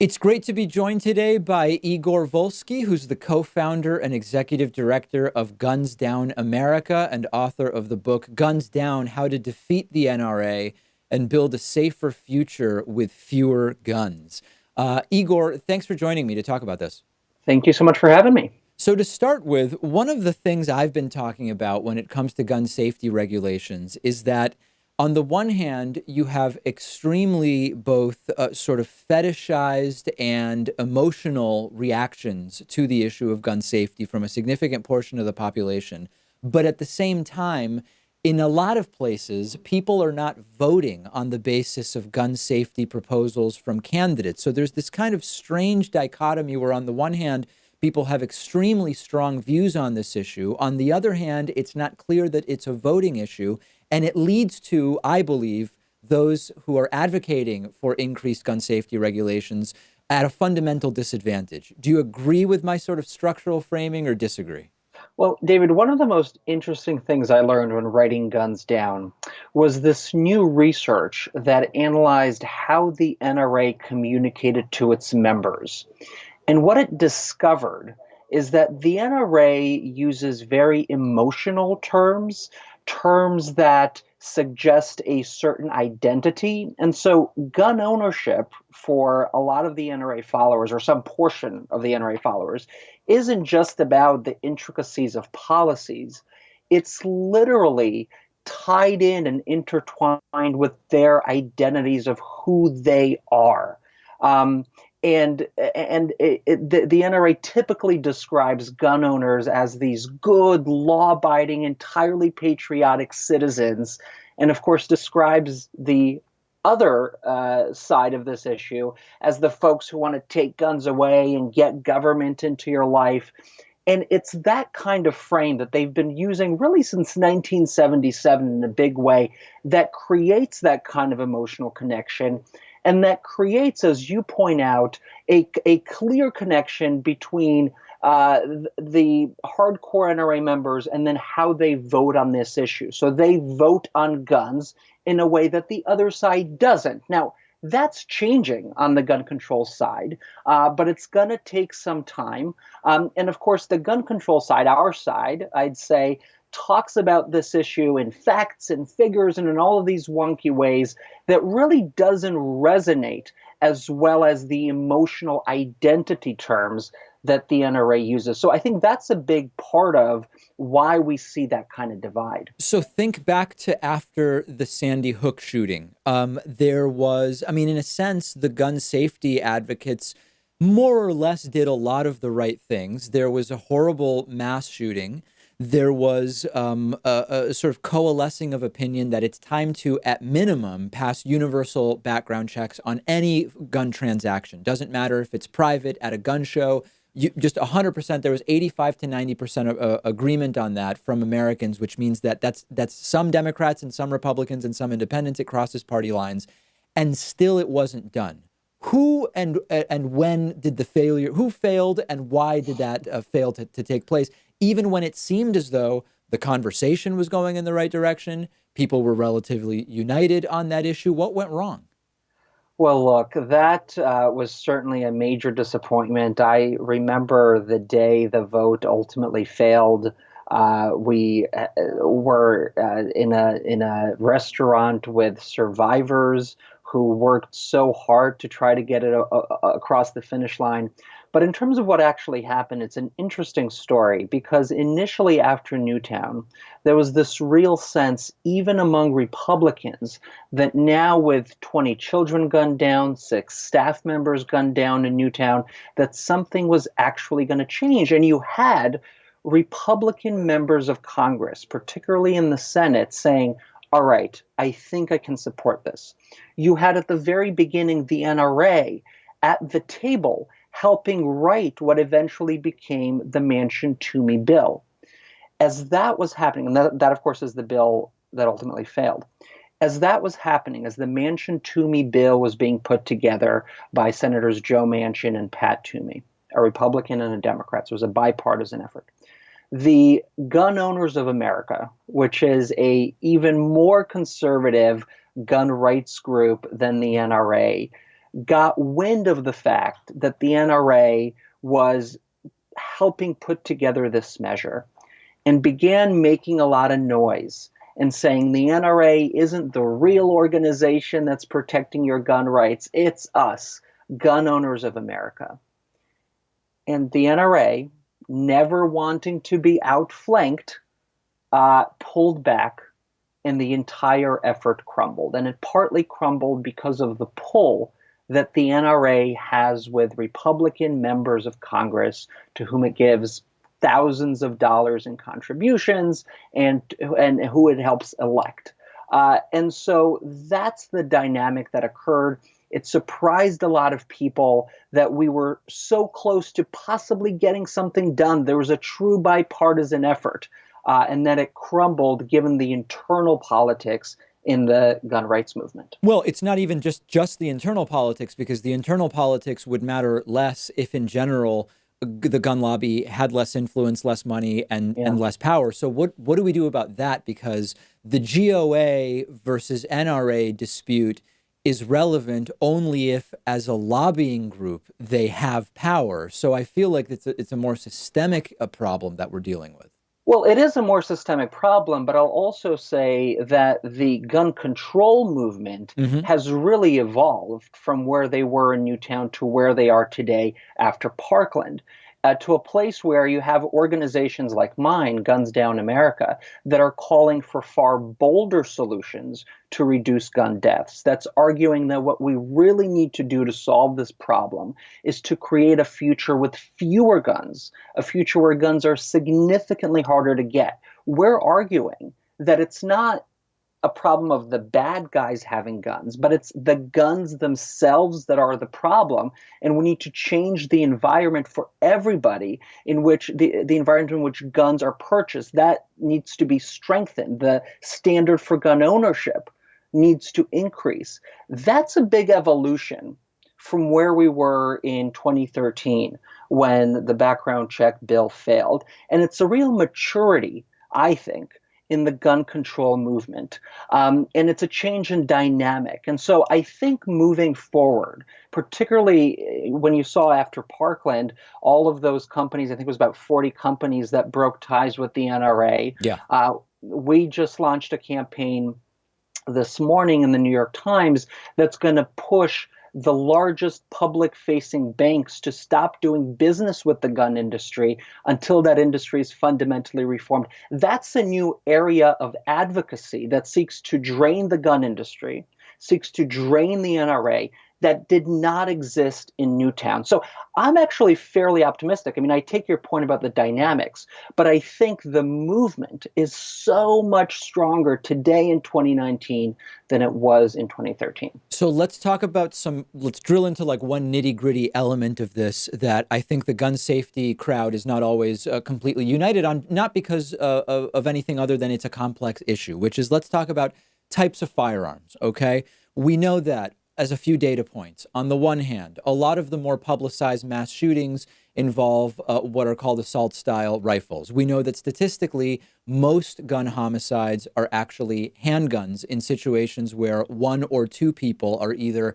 It's great to be joined today by Igor Volsky, who's the co-founder and executive director of Guns Down America and author of the book Guns Down: How to Defeat the NRA and Build a Safer Future with Fewer Guns. Igor, thanks for joining me to talk about this. Thank you so much for having me. So to start with, one of the things I've been talking about when it comes to gun safety regulations is that on the one hand, you have extremely both sort of fetishized and emotional reactions to the issue of gun safety from a significant portion of the population. But at the same time, in a lot of places, people are not voting on the basis of gun safety proposals from candidates. So there's this kind of strange dichotomy where, on the one hand, people have extremely strong views on this issue. On the other hand, it's not clear that it's a voting issue. And it leads to, I believe, those who are advocating for increased gun safety regulations at a fundamental disadvantage. Do you agree with my sort of structural framing or disagree? Well, David, one of the most interesting things I learned when writing Guns Down was this new research that analyzed how the NRA communicated to its members. And what it discovered is that the NRA uses very emotional terms, terms that suggest a certain identity. And so gun ownership for a lot of the NRA followers, or some portion of the NRA followers, isn't just about the intricacies of policies. It's literally tied in and intertwined with their identities of who they are. Um, the NRA typically describes gun owners as these good, law-abiding, entirely patriotic citizens, and of course describes the other side of this issue as the folks who want to take guns away and get government into your life. And it's that kind of frame that they've been using really since 1977 in a big way that creates that kind of emotional connection. And that creates, as you point out, a clear connection between the hardcore NRA members and then how they vote on this issue. So they vote on guns in a way that the other side doesn't. Now, that's changing on the gun control side, but it's going to take some time. And of course, the gun control side, our side, I'd say, talks about this issue in facts and figures and in all of these wonky ways that really doesn't resonate as well as the emotional identity terms that the NRA uses. So I think that's a big part of why we see that kind of divide. So think back to after the Sandy Hook shooting. There was, I mean, in a sense, the gun safety advocates more or less did a lot of the right things. There was a horrible mass shooting. There was a sort of coalescing of opinion that it's time to, at minimum, pass universal background checks on any gun transaction. Doesn't matter if it's private, at a gun show. Just 100%. There was 85 to 90% of, agreement on that from Americans, which means that that's some Democrats and some Republicans and some independents. It crosses party lines, and still it wasn't done. Who and when did the failure? Who failed, and why did that fail to take place? Even when it seemed as though the conversation was going in the right direction, people were relatively united on that issue. What went wrong? Well, look, that was certainly a major disappointment. I remember the day the vote ultimately failed. We were in a restaurant with survivors who worked so hard to try to get it across the finish line. But in terms of what actually happened, it's an interesting story because initially after Newtown, there was this real sense, even among Republicans, that now with 20 children gunned down, 6 staff members gunned down in Newtown, that something was actually going to change. And you had Republican members of Congress, particularly in the Senate, saying, all right, I think I can support this. You had at the very beginning the NRA at the table helping write what eventually became the Manchin-Toomey bill. As that was happening, and that of course is the bill that ultimately failed. As that was happening, as the Manchin-Toomey bill was being put together by Senators Joe Manchin and Pat Toomey, a Republican and a Democrat, so it was a bipartisan effort. The Gun Owners of America, which is a even more conservative gun rights group than the NRA, got wind of the fact that the NRA was helping put together this measure and began making a lot of noise and saying the NRA isn't the real organization that's protecting your gun rights. It's us, gun owners of America. And the NRA, never wanting to be outflanked, pulled back, and the entire effort crumbled. And it partly crumbled because of the pull that the NRA has with Republican members of Congress to whom it gives thousands of dollars in contributions and who it helps elect. And so that's the dynamic that occurred. It surprised a lot of people that we were so close to possibly getting something done. There was a true bipartisan effort, and then it crumbled given the internal politics in the gun rights movement. Well, it's not even just the internal politics, because the internal politics would matter less if, in general, the gun lobby had less influence, less money, and less power. So what do we do about that? Because the GOA versus NRA dispute is relevant only if, as a lobbying group, they have power. So I feel like it's a more systemic problem that we're dealing with. Well, it is a more systemic problem, but I'll also say that the gun control movement has really evolved from where they were in Newtown to where they are today after Parkland. To a place where you have organizations like mine, Guns Down America, that are calling for far bolder solutions to reduce gun deaths. That's arguing that what we really need to do to solve this problem is to create a future with fewer guns, a future where guns are significantly harder to get. We're arguing that it's not a problem of the bad guys having guns, but it's the guns themselves that are the problem. And we need to change the environment for everybody in which the environment in which guns are purchased. That needs to be strengthened. The standard for gun ownership needs to increase. That's a big evolution from where we were in 2013 when the background check bill failed. And it's a real maturity, I think, in the gun control movement. And it's a change in dynamic. And so I think moving forward, particularly when you saw after Parkland, all of those companies, I think it was about 40 companies that broke ties with the NRA. Yeah. We just launched a campaign this morning in the New York Times that's going to push the largest public-facing banks to stop doing business with the gun industry until that industry is fundamentally reformed. That's a new area of advocacy that seeks to drain the gun industry, seeks to drain the NRA, that did not exist in Newtown. So I'm actually fairly optimistic. I mean, I take your point about the dynamics, but I think the movement is so much stronger today in 2019 than it was in 2013. So let's drill into like one nitty gritty element of this that I think the gun safety crowd is not always completely united on, not because of anything other than it's a complex issue, which is, let's talk about types of firearms, okay? We know that, as a few data points. On the one hand, a lot of the more publicized mass shootings involve what are called assault-style rifles. We know that statistically, most gun homicides are actually handguns in situations where one or two people are either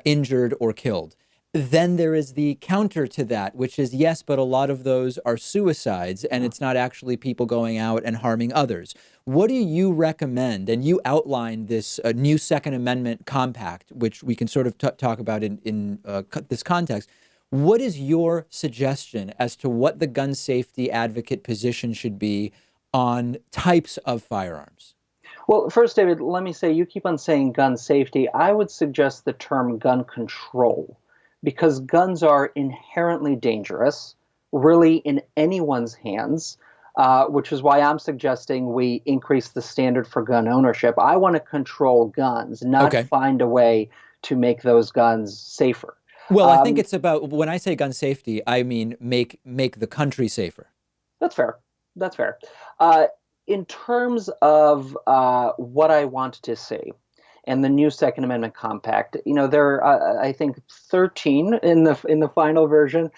injured or killed. Then there is the counter to that, which is, yes, but a lot of those are suicides, and it's not actually people going out and harming others. What do you recommend? And you outlined this new Second Amendment compact, which we can sort of talk about in this context. What is your suggestion as to what the gun safety advocate position should be on types of firearms? Well, first, David, let me say, you keep on saying gun safety. I would suggest the term gun control, because guns are inherently dangerous, really in anyone's hands, which is why I'm suggesting we increase the standard for gun ownership. I want to control guns, not find a way to make those guns safer. Well, I think it's about, when I say gun safety, I mean make the country safer. That's fair. That's fair. In terms of what I want to see, and the new Second Amendment Compact, there are, I think, 13 in the final version,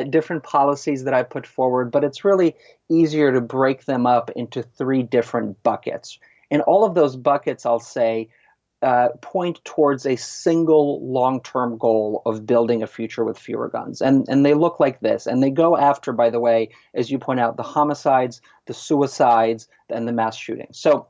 different policies that I put forward, but it's really easier to break them up into 3 different buckets. And all of those buckets, I'll say, point towards a single long-term goal of building a future with fewer guns. And they look like this. And they go after, by the way, as you point out, the homicides, the suicides, and the mass shootings. So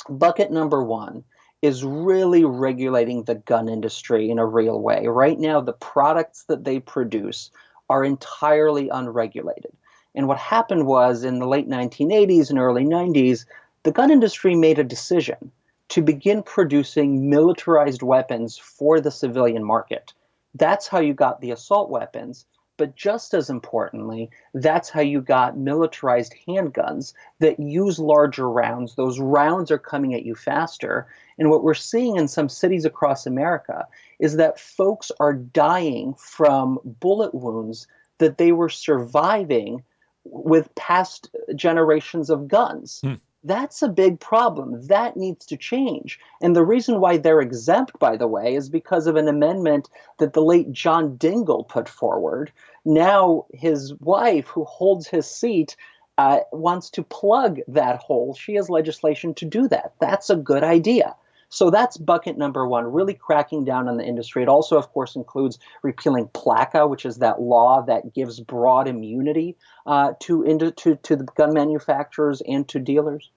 bucket number one is really regulating the gun industry in a real way. Right now, the products that they produce are entirely unregulated. And what happened was in the late 1980s and early 90s, the gun industry made a decision to begin producing militarized weapons for the civilian market. That's how you got the assault weapons. But just as importantly, that's how you got militarized handguns that use larger rounds. Those rounds are coming at you faster. And what we're seeing in some cities across America is that folks are dying from bullet wounds that they were surviving with past generations of guns. That's a big problem. That needs to change. And the reason why they're exempt, by the way, is because of an amendment that the late John Dingell put forward. Now his wife, who holds his seat, wants to plug that hole. She has legislation to do that. That's a good idea. So that's bucket number one, really cracking down on the industry. It also, of course, includes repealing PLACA, which is that law that gives broad immunity to the gun manufacturers and to dealers.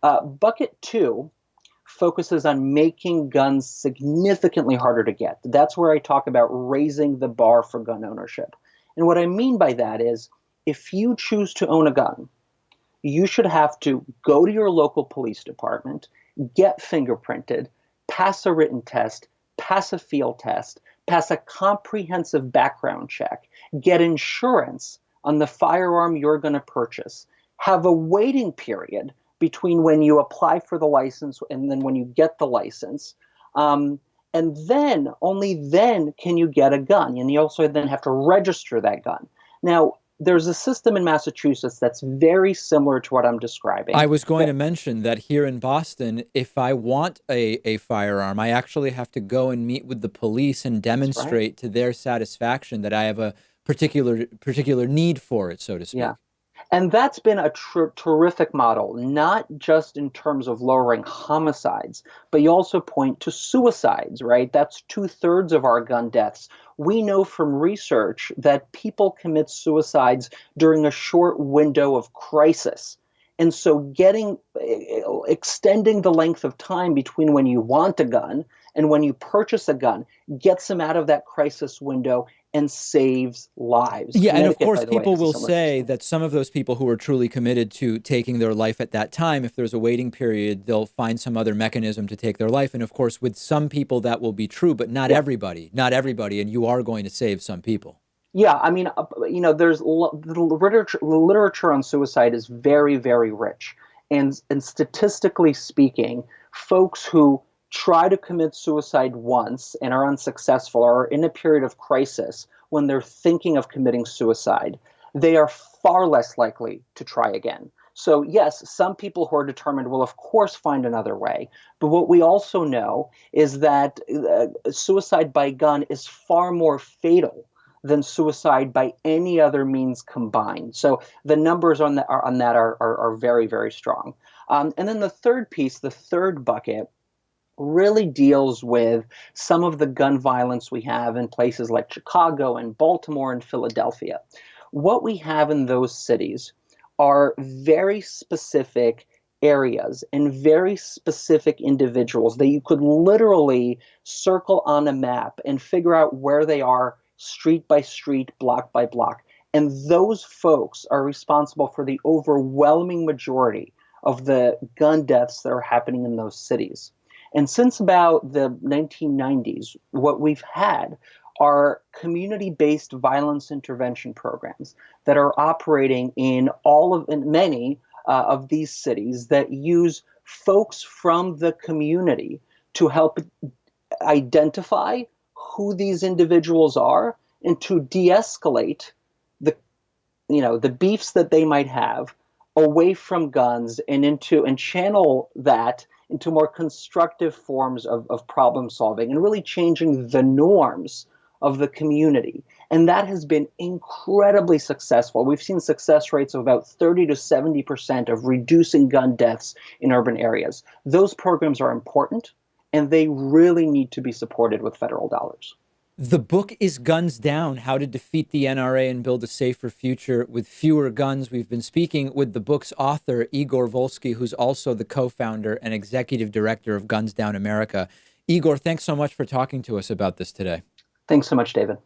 Bucket two focuses on making guns significantly harder to get. That's where I talk about raising the bar for gun ownership. And what I mean by that is if you choose to own a gun, you should have to go to your local police department, get fingerprinted, pass a written test, pass a field test, pass a comprehensive background check, get insurance on the firearm you're going to purchase, have a waiting period between when you apply for the license and then when you get the license. And then, only then can you get a gun. And you also then have to register that gun. Now, there's a system in Massachusetts that's very similar to what I'm describing. I was going to mention that here in Boston, if I want a firearm, I actually have to go and meet with the police and demonstrate to their satisfaction that I have a particular need for it, so to speak. Yeah. And that's been a terrific model, not just in terms of lowering homicides, but you also point to suicides, right? That's 2/3 of our gun deaths. We know from research that people commit suicides during a short window of crisis. And so extending the length of time between when you want a gun and when you purchase a gun gets them out of that crisis window and saves lives. Yeah, and of course, people will say that some of those people who are truly committed to taking their life at that time, if there's a waiting period, they'll find some other mechanism to take their life. And of course, with some people that will be true, but not everybody, and you are going to save some people. Yeah, I mean, there's the literature on suicide is very, very rich. And statistically speaking, folks who try to commit suicide once and are unsuccessful or are in a period of crisis when they're thinking of committing suicide, they are far less likely to try again. So yes, some people who are determined will of course find another way. But what we also know is that suicide by gun is far more fatal than suicide by any other means combined. So the numbers on that are very, very strong. And then the third piece, the third bucket, really deals with some of the gun violence we have in places like Chicago and Baltimore and Philadelphia. What we have in those cities are very specific areas and very specific individuals that you could literally circle on a map and figure out where they are street by street, block by block. And those folks are responsible for the overwhelming majority of the gun deaths that are happening in those cities. And since about the 1990s, what we've had are community-based violence intervention programs that are operating in many of these cities that use folks from the community to help identify who these individuals are and to de-escalate the beefs that they might have away from guns and channel that into more constructive forms of problem solving and really changing the norms of the community. And that has been incredibly successful. We've seen success rates of about 30 to 70% of reducing gun deaths in urban areas. Those programs are important and they really need to be supported with federal dollars. The book is Guns Down: How to Defeat the NRA and Build a Safer Future with Fewer Guns. We've been speaking with the book's author, Igor Volsky, who's also the co-founder and executive director of Guns Down America. Igor, thanks so much for talking to us about this today. Thanks so much, David.